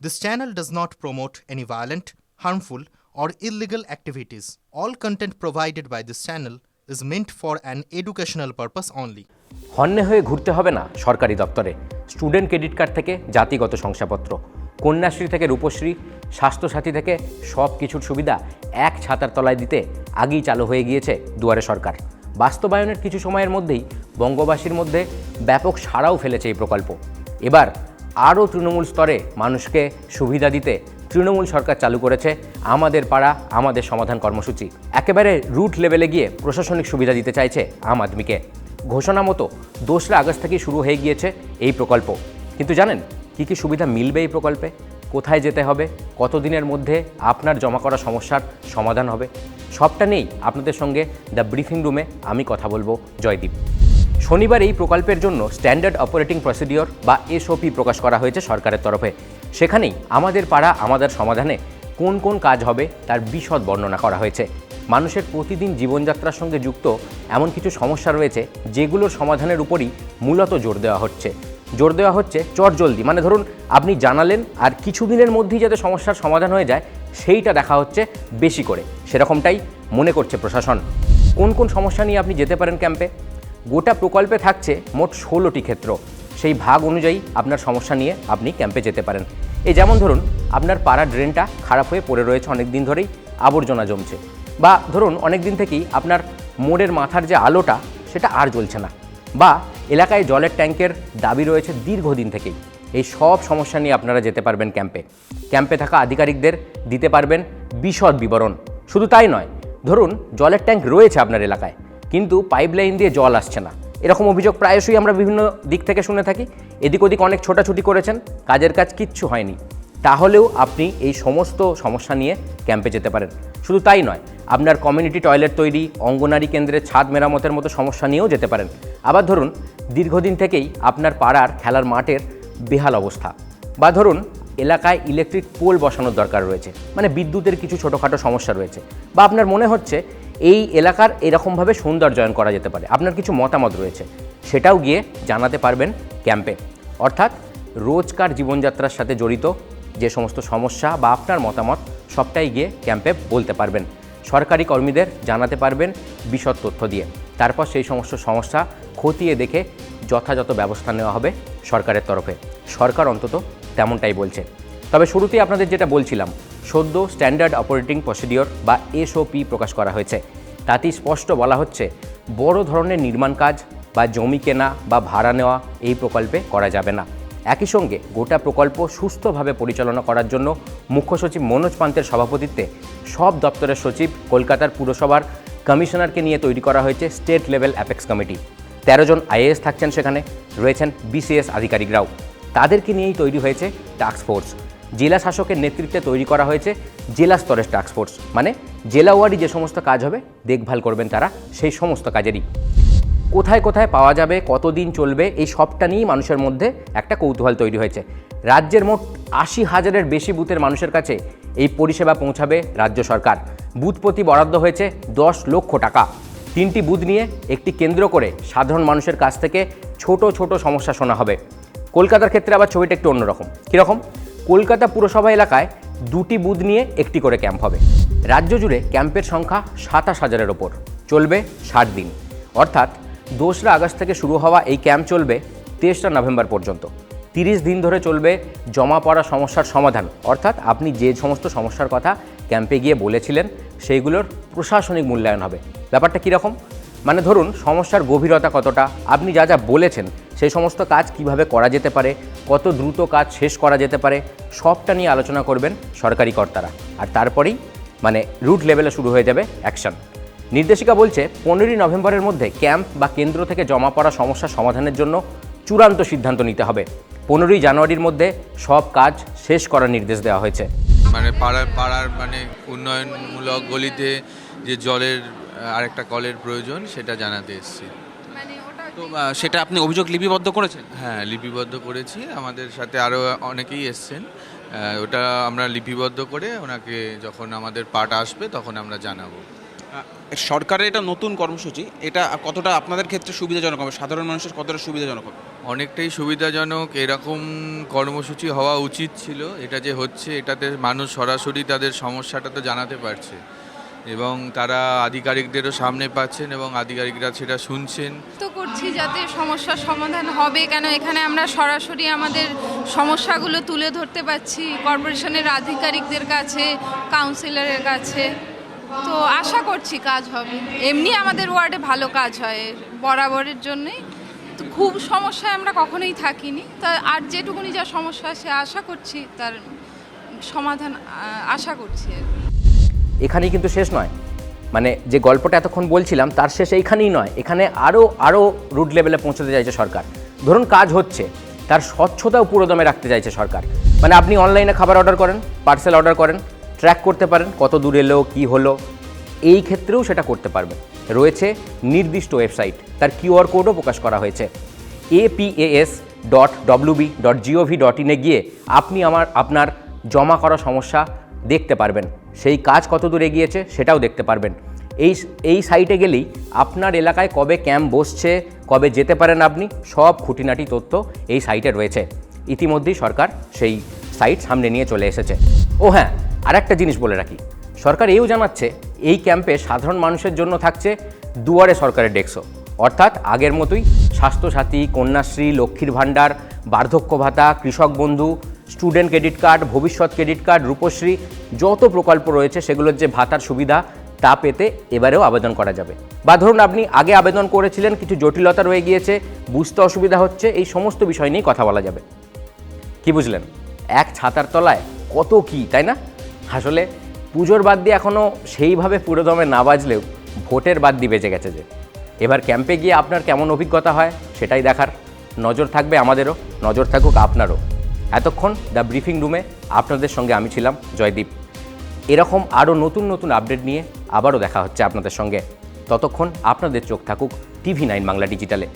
This channel does not promote any violent, harmful, or illegal activities. All content provided by this channel is meant for an educational purpose only. হন্যে হয়ে ঘুরতে হবে না সরকারি দপ্তরে। Student credit card থেকে জাতিগত শংসাপত্র, কন্যাশ্রী থেকে রূপশ্রী, স্বাস্থ্যসাথী থেকে সব কিছুর সুবিধা এক ছাতার তলায় দিতে আগেই চালু হয়ে গিয়েছে দুয়ারে সরকার। বাস্তবায়নের কিছু সময়ের মধ্যেই বঙ্গবাসীর মধ্যে ব্যাপক সাড়াও ফেলেছে এই প্রকল্প। এবার আরও তৃণমূল স্তরে মানুষকে সুবিধা দিতে তৃণমূল সরকার চালু করেছে আমাদের পাড়া আমাদের সমাধান কর্মসূচি। একেবারে রুট লেভেলে গিয়ে প্রশাসনিক সুবিধা দিতে চাইছে আম আদমিকে। ঘোষণা মতো 2রা আগস্ট থেকেই শুরু হয়ে গিয়েছে এই প্রকল্প। কিন্তু জানেন কী কী সুবিধা মিলবে এই প্রকল্পে? কোথায় যেতে হবে? কতদিনের মধ্যে আপনার জমা করা সমস্যার সমাধান হবে? সবটা নিয়েই আপনাদের সঙ্গে দ্য ব্রিফিং রুমে আমি কথা বলবো জয়দীপ। শনিবার এই প্রকল্পের জন্য স্ট্যান্ডার্ড অপারেটিং প্রসিডিওর বা এসওপি প্রকাশ করা হয়েছে সরকারের তরফে। সেখানেই আমাদের পাড়া আমাদের সমাধানে কোন কোন কাজ হবে তার বিশদ বর্ণনা করা হয়েছে। মানুষের প্রতিদিন জীবনযাত্রার সঙ্গে যুক্ত এমন কিছু সমস্যা রয়েছে যেগুলোর সমাধানের উপরই মূলত জোর দেওয়া হচ্ছে চটজলদি। মানে ধরুন আপনি জানালেন আর কিছুদিনের মধ্যেই যাতে সমস্যার সমাধান হয়ে যায় সেইটা দেখা হচ্ছে বেশি করে, সেরকমটাই মনে করছে প্রশাসন। কোন কোন সমস্যা নিয়ে আপনি যেতে পারেন ক্যাম্পে? গোটা প্রকল্পে থাকছে মোট 16টি ক্ষেত্র। সেই ভাগ অনুযায়ী আপনার সমস্যা নিয়ে আপনি ক্যাম্পে যেতে পারেন। এই যেমন ধরুন আপনার পাড়ার ড্রেনটা খারাপ হয়ে পড়ে রয়েছে, অনেক দিন ধরেই আবর্জনা জমছে, বা ধরুন অনেক দিন থেকেই আপনার মোড়ের মাথার যে আলোটা সেটা আর জ্বলছে না, বা এলাকায় জলের ট্যাঙ্কের দাবি রয়েছে দীর্ঘদিন থেকেই। এই সব সমস্যা নিয়ে আপনারা যেতে পারবেন ক্যাম্পে থাকা আধিকারিকদের দিতে পারবেন বিশদ বিবরণ। শুধু তাই নয়, ধরুন জলের ট্যাঙ্ক রয়েছে আপনার এলাকায় কিন্তু পাইপলাইন দিয়ে জল আসছে না, এরকম অভিযোগ প্রায়শই আমরা বিভিন্ন দিক থেকে শুনে থাকি। এদিক ওদিক অনেক ছোটাছুটি করেছেন, কাজের কাজ কিচ্ছু হয়নি। তাহলেও আপনি এই সমস্ত সমস্যা নিয়ে ক্যাম্পে যেতে পারেন। শুধু তাই নয়, আপনার কমিউনিটি টয়লেট তৈরি, অঙ্গনারী কেন্দ্রের ছাদ মেরামতের মতো সমস্যা নিয়েও যেতে পারেন। আবার ধরুন দীর্ঘদিন থেকেই আপনার পাড়ার খেলার মাঠের বেহাল অবস্থা, বা ধরুন এলাকায় ইলেকট্রিক পোল বসানোর দরকার রয়েছে, মানে বিদ্যুতের কিছু ছোটোখাটো সমস্যা রয়েছে, বা আপনার মনে হচ্ছে এই এলাকার এরকমভাবে সৌন্দর্যায়ন করা যেতে পারে, আপনার কিছু মতামত রয়েছে, সেটাও গিয়ে জানাতে পারবেন ক্যাম্পে। অর্থাৎ রোজকার জীবনযাত্রার সাথে জড়িত যে সমস্ত সমস্যা বা আপনার মতামত সবটাই গিয়ে ক্যাম্পে বলতে পারবেন। সরকারি কর্মীদের জানাতে পারবেন বিশদ তথ্য দিয়ে। তারপর সেই সমস্ত সমস্যা খতিয়ে দেখে যথাযথ ব্যবস্থা নেওয়া হবে সরকারের তরফে। সরকার অন্তত তেমনটাই বলছে। তবে শুরুতেই আপনাদের যেটা বলছিলাম, সদ্য স্ট্যান্ডার্ড অপারেটিং প্রসিডিওর বা এসওপি প্রকাশ করা হয়েছে। তাতেই স্পষ্ট বলা হচ্ছে বড় ধরনের নির্মাণ কাজ বা জমি কেনা বা ভাড়া নেওয়া এই প্রকল্পে করা যাবে না। একই সঙ্গে গোটা প্রকল্প সুস্থভাবে পরিচালনা করার জন্য মুখ্য সচিব মনোজ পান্তের সভাপতিত্বে সব দপ্তরের সচিব, কলকাতার পুরসভার কমিশনারকে নিয়ে তৈরি করা হয়েছে স্টেট লেভেল অ্যাপেক্স কমিটি। 13 জন আইএএস থাকছেন সেখানে, রয়েছেন বিসিএস আধিকারিকরাও। তাদেরকে নিয়েই তৈরি হয়েছে টাস্ক ফোর্স। জেলা শাসকের নেতৃত্বে তৈরি করা হয়েছে জেলা স্তরের টাস্ক ফোর্স, মানে জেলা ওয়ার্ডে যে সমস্ত কাজ হবে দেখভাল করবেন তারা সেই সমস্ত কাজেরই। কোথায় কোথায় পাওয়া যাবে, কতদিন চলবে, এই সবটা নিয়েই মানুষের মধ্যে একটা কৌতূহল তৈরি হয়েছে। রাজ্যের মোট 80,000-এর বেশি বুথের মানুষের কাছে এই পরিষেবা পৌঁছাবে রাজ্য সরকার। বুথ প্রতি বরাদ্দ হয়েছে 10 লক্ষ টাকা। 3টি বুথ নিয়ে একটি কেন্দ্র করে সাধারণ মানুষের কাছ থেকে ছোট ছোট সমস্যা শোনা হবে। কলকাতার ক্ষেত্রে আবার ছবিটা একটু অন্যরকম। কীরকম? কলকাতা পুরসভা এলাকায় 2টি বুথ নিয়ে একটি করে ক্যাম্প হবে। রাজ্য জুড়ে ক্যাম্পের সংখ্যা 27,000-এর ওপর। চলবে 60 দিন। অর্থাৎ 2রা আগস্ট থেকে শুরু হওয়া এই ক্যাম্প চলবে 23রা নভেম্বর পর্যন্ত। 30 দিন ধরে চলবে জমা পড়া সমস্যার সমাধান। অর্থাৎ আপনি যে সমস্ত সমস্যার কথা ক্যাম্পে গিয়ে বলেছিলেন সেইগুলোর প্রশাসনিক মূল্যায়ন হবে। ব্যাপারটা কীরকম? মানে ধরুন সমস্যার গভীরতা কতটা, আপনি যা যা বলেছেন সেই সমস্ত কাজ কিভাবে করা যেতে পারে, কত দ্রুত কাজ শেষ করা যেতে পারে, সবটা নিয়ে আলোচনা করবেন সরকারি কর্তারা। আর তারপরেই মানে রুট লেভেলে শুরু হয়ে যাবে অ্যাকশন। নির্দেশিকা বলছে 15ই নভেম্বরের মধ্যে ক্যাম্প বা কেন্দ্র থেকে জমা পড়া সমস্যা সমাধানের জন্য চূড়ান্ত সিদ্ধান্ত নিতে হবে। 15ই জানুয়ারির মধ্যে সব কাজ শেষ করার নির্দেশ দেওয়া হয়েছে। মানে পাড়ার মানে উন্নয়নমূলক গলিতে যে জলের আরেকটা কলের প্রয়োজন সেটা জানাতে এসেছি। তো সেটা আপনি অভিযোগ লিপিবদ্ধ করেছেন? হ্যাঁ, লিপিবদ্ধ করেছি। আমাদের সাথে আরও অনেকেই এসছেন। ওটা আমরা লিপিবদ্ধ করে ওনাকে যখন আমাদের পার্ট আসবে তখন আমরা জানাবো। সরকারের এটা নতুন কর্মসূচি, এটা কতটা আপনাদের ক্ষেত্রে সুবিধাজনক হবে, সাধারণ মানুষের কতটা সুবিধাজনক হবে? অনেকটাই সুবিধাজনক। এরকম কর্মসূচি হওয়া উচিত ছিল। এটা যে হচ্ছে, এটাতে মানুষ সরাসরি তাদের সমস্যাটা তো জানাতে পারছে এবং তারা আধিকারিকদেরও সামনে পাচ্ছেন এবং আধিকারিকরা সেটা শুনছেন। তো করছি যাতে সমস্যার সমাধান হবে, কেন এখানে আমরা সরাসরি আমাদের সমস্যাগুলো তুলে ধরতে পারছি কর্পোরেশনের আধিকারিকদের কাছে, কাউন্সিলরের কাছে। তো আশা করছি কাজ হবে। এমনি আমাদের ওয়ার্ডে ভালো কাজ হয় বরাবরের জন্যই, তো খুব সমস্যায় আমরা কখনোই থাকিনি। তা আর যেটুকুনি যা সমস্যা সে আশা করছি তার সমাধান আশা করছি। এখানেই কিন্তু শেষ নয়, মানে যে গল্পটা এতক্ষণ বলছিলাম তার শেষ এইখানেই নয়, এখানে আরও রুট লেভেলে পৌঁছতে চাইছে সরকার। ধরুন কাজ হচ্ছে, তার স্বচ্ছতাও পুরোদমে রাখতে চাইছে সরকার। মানে আপনি অনলাইনে খাবার অর্ডার করেন, পার্সেল অর্ডার করেন, ট্র্যাক করতে পারেন কত দূর এলো, কী হলো, এই ক্ষেত্রেও সেটা করতে পারবেন। রয়েছে নির্দিষ্ট ওয়েবসাইট, তার কিউআর কোডও প্রকাশ করা হয়েছে। apas.wb.gov.in এ গিয়ে আপনি আপনার জমা করা সমস্যা দেখতে পারবেন, সেই কাজ কত দূর এগিয়েছে সেটাও দেখতে পারবেন। এই সাইটে গেলেই আপনার এলাকায় কবে ক্যাম্প বসছে, কবে যেতে পারেন আপনি, সব খুঁটিনাটি তথ্য এই সাইটে রয়েছে। ইতিমধ্যেই সরকার সেই সাইট সামনে নিয়ে চলে এসেছে। ও হ্যাঁ, আর একটা জিনিস বলে রাখি, সরকার এও জানাচ্ছে এই ক্যাম্পে সাধারণ মানুষের জন্য থাকছে দুয়ারে সরকারের ডেস্কও, অর্থাৎ আগের মতোই স্বাস্থ্যসাথী, কন্যাশ্রী, লক্ষ্মীর ভাণ্ডার, বার্ধক্য ভাতা, কৃষক বন্ধু, স্টুডেন্ট ক্রেডিট কার্ড, ভবিষ্যৎ ক্রেডিট কার্ড, রূপশ্রী, যত প্রকল্প রয়েছে সেগুলোর যে ভাতার সুবিধা তা পেতে এবারেও আবেদন করা যাবে। বা ধরুন আপনি আগে আবেদন করেছিলেন, কিছু জটিলতা রয়ে গিয়েছে, বুঝতে অসুবিধা হচ্ছে, এই সমস্ত বিষয় নিয়ে কথা বলা যাবে। কি বুঝলেন? এক ছাতার তলায় কত কি, তাই না? আসলে পুজোর বাদ দিয়ে এখনও সেইভাবে পুরোদমে না বাজলেও ভোটের বাদ দিয়ে বেজে গেছে যে। এবার ক্যাম্পে গিয়ে আপনার কেমন অভিজ্ঞতা হয় সেটাই দেখার। নজর থাকবে আমাদেরও, নজর থাকুক আপনারও। এতক্ষণ দ্য ব্রিফিং রুমে আপনাদের সঙ্গে আমি ছিলাম জয়দীপ। এরকম আরও নতুন নতুন আপডেট নিয়ে আবারও দেখা হচ্ছে আপনাদের সঙ্গে। ততক্ষণ আপনাদের চোখ থাকুক TV9 বাংলা ডিজিটালে।